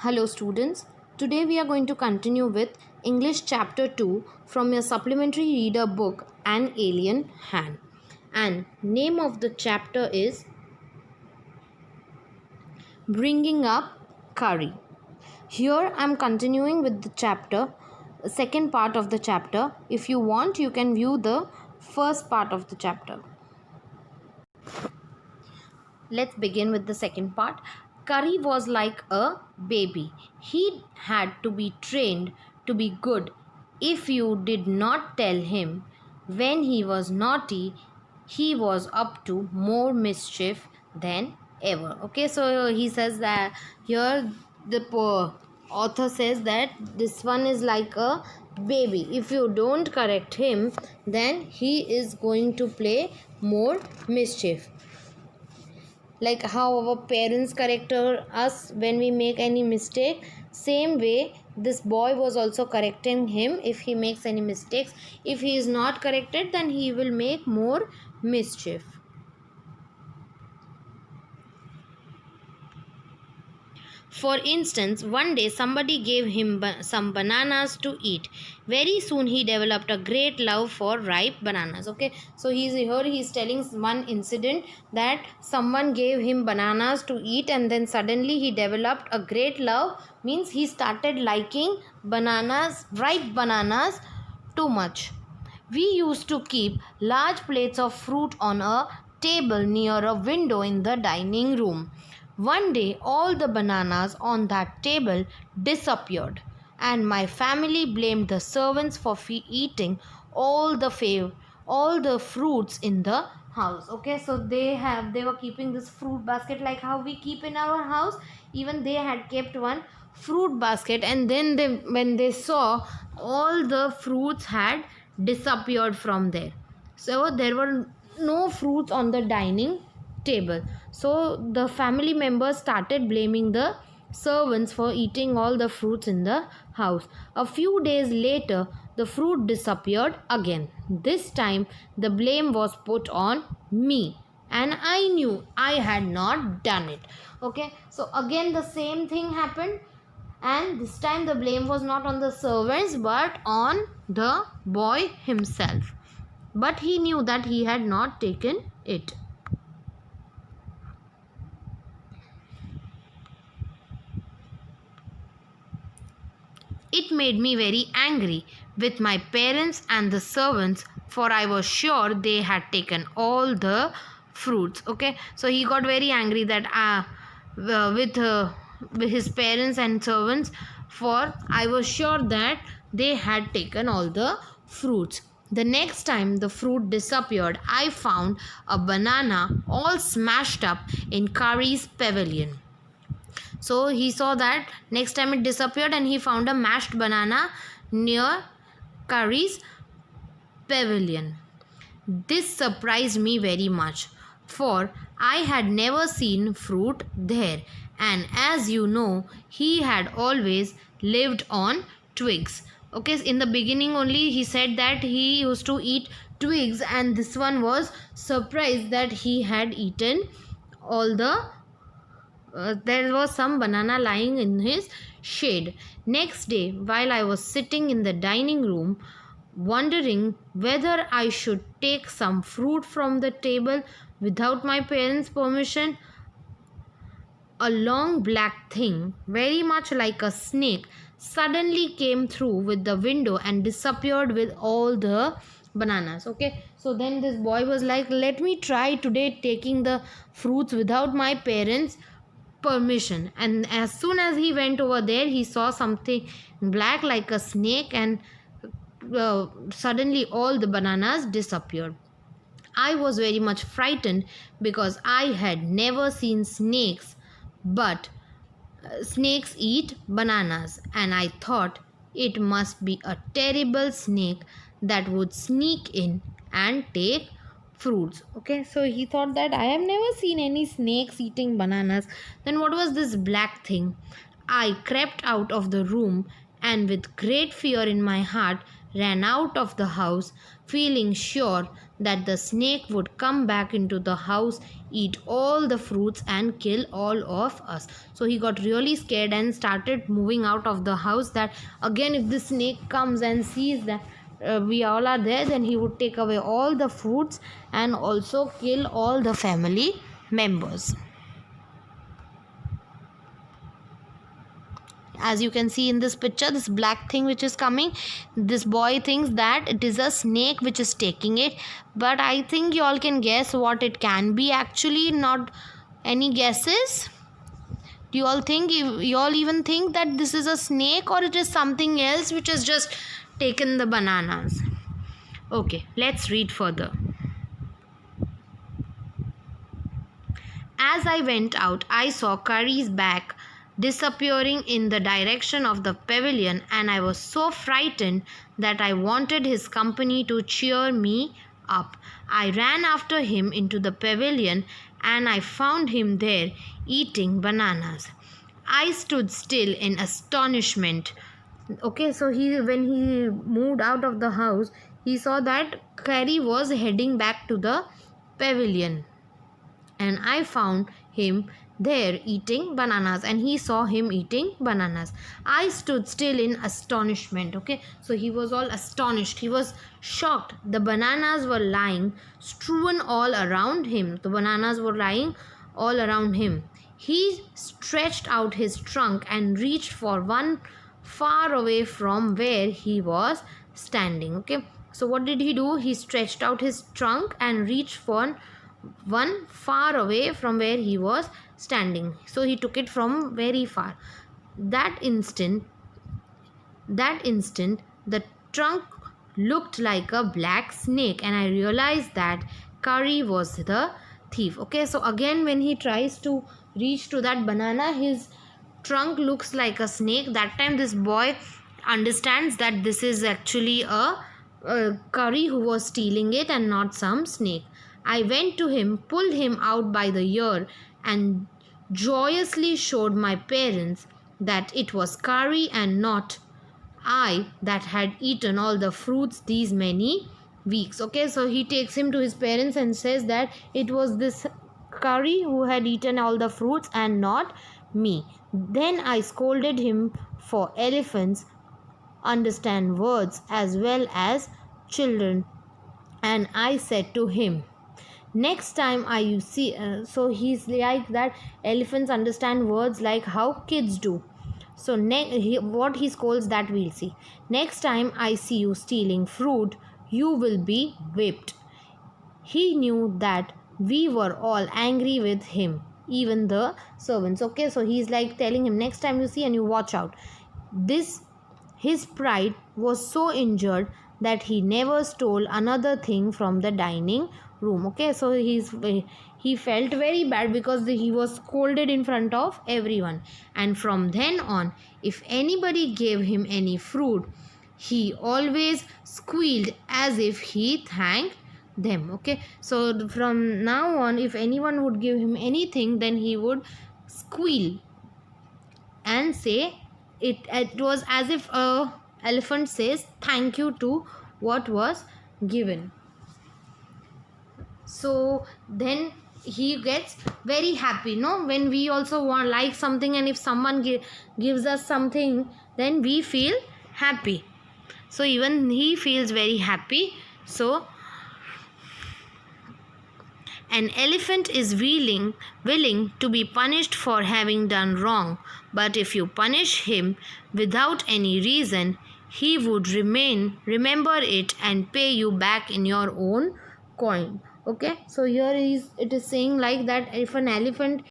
Hello students, today we are going to continue with English chapter 2 from your supplementary reader book An Alien Hand. And name of the chapter is Bringing Up Curry. Here I am continuing with the chapter, second part of the chapter. If you want, you can view the first part of the chapter. Let's begin with the second part. Curry was like a baby. He had to be trained to be good. If you did not tell him when he was naughty, he was up to more mischief than ever. Okay, so he says that here the author says that this one is like a baby. If you don't correct him, then he is going to play more mischief, like how our parents correct us when we make any mistake. Same way this boy was also correcting him if he makes any mistakes. If he is not corrected, then he will make more mischief. For instance, one day somebody gave him some bananas to eat. Very soon he developed a great love for ripe bananas. Okay, so he's telling one incident that someone gave him bananas to eat, and then suddenly he developed a great love, means he started liking bananas, ripe bananas, too much. We used to keep large plates of fruit on a table near a window in the dining room. One day, all the bananas on that table disappeared, and my family blamed the servants for eating all the fruits in the house. Okay, so they were keeping this fruit basket like how we keep in our house. Even they had kept one fruit basket, and then when they saw, all the fruits had disappeared from there. So there were no fruits on the dining table. So the family members started blaming the servants for eating all the fruits in the house. A few days later, the fruit disappeared again. This time, the blame was put on me, and I knew I had not done it. Okay, so again the same thing happened, and this time the blame was not on the servants but on the boy himself. But he knew that he had not taken it. It made me very angry with my parents and the servants, for I was sure they had taken all the fruits. Okay, so he got very angry that with his parents and servants, for I was sure that they had taken all the fruits. The next time the fruit disappeared, I found a banana all smashed up in Curry's pavilion. So he saw that next time it disappeared, and he found a mashed banana near Curry's pavilion. This surprised me very much, for I had never seen fruit there, and as you know, he had always lived on twigs. Okay, in the beginning only he said that he used to eat twigs, and this one was surprised that he had eaten all the there was some banana lying in his shade. Next day, while I was sitting in the dining room, wondering whether I should take some fruit from the table without my parents' permission, a long black thing, very much like a snake, suddenly came through with the window and disappeared with all the bananas. Okay, so then this boy was like, let me try today taking the fruits without my parents' permission. And as soon as he went over there, he saw something black like a snake, and suddenly all the bananas disappeared. I was very much frightened because I had never seen snakes, but snakes eat bananas, and I thought it must be a terrible snake that would sneak in and take fruits. Okay, so he thought that I have never seen any snakes eating bananas. Then what was this black thing? I crept out of the room, and with great fear in my heart ran out of the house, feeling sure that the snake would come back into the house, eat all the fruits, and kill all of us. So he got really scared and started moving out of the house, that again, if the snake comes and sees that we all are there, then he would take away all the fruits and also kill all the family members. As you can see in this picture, this black thing which is coming, this boy thinks that it is a snake which is taking it, but I think you all can guess what it can be. Actually, not any guesses? Do you all think, you all even think that this is a snake, or it is something else which has just taken the bananas? Okay, let's read further. As I went out, I saw Curry's back disappearing in the direction of the pavilion, and I was so frightened that I wanted his company to cheer me up. I ran after him into the pavilion, and I found him there eating bananas. I stood still in astonishment. Okay, so when he moved out of the house, he saw that Curry was heading back to the pavilion, and I found him there eating bananas, and he saw him eating bananas. I stood still in astonishment. Okay, so he was all astonished, he was shocked. The bananas were lying strewn all around him. The bananas were lying all around him. He stretched out his trunk and reached for one far away from where he was standing. Okay, so what did he do? He stretched out his trunk and reached for one far away from where he was standing. So he took it from very far. That instant, the trunk looked like a black snake, and I realized that Curry was the thief. Okay, so again, when he tries to reach to that banana, his trunk looks like a snake. That time this boy understands that this is actually a Curry who was stealing it and not some snake. I went to him, pulled him out by the ear, and joyously showed my parents that it was Curry and not I that had eaten all the fruits these many weeks. Okay, so he takes him to his parents and says that it was this Curry who had eaten all the fruits and not me. Then I scolded him, for elephants understand words as well as children, and I said to him, next time I see, so he's like that elephants understand words like how kids do. So what he scolds, that we'll see. Next time I see you stealing fruit, you will be whipped. He knew that we were all angry with him, even the servants. Okay, so he's like telling him, next time you see, and you watch out. His pride was so injured that he never stole another thing from the dining room. Okay, so he felt very bad because he was scolded in front of everyone, and from then on, if anybody gave him any fruit, he always squealed as if he thanked them. Okay, so from now on, if anyone would give him anything, then he would squeal and say it was as if a elephant says thank you to what was given. So then he gets very happy, no, when we also want like something, and if someone gives us something, then we feel happy. So even he feels very happy. So an elephant is willing to be punished for having done wrong, but if you punish him without any reason, he would remember it and pay you back in your own coin. Okay, so here it is saying like that if an elephant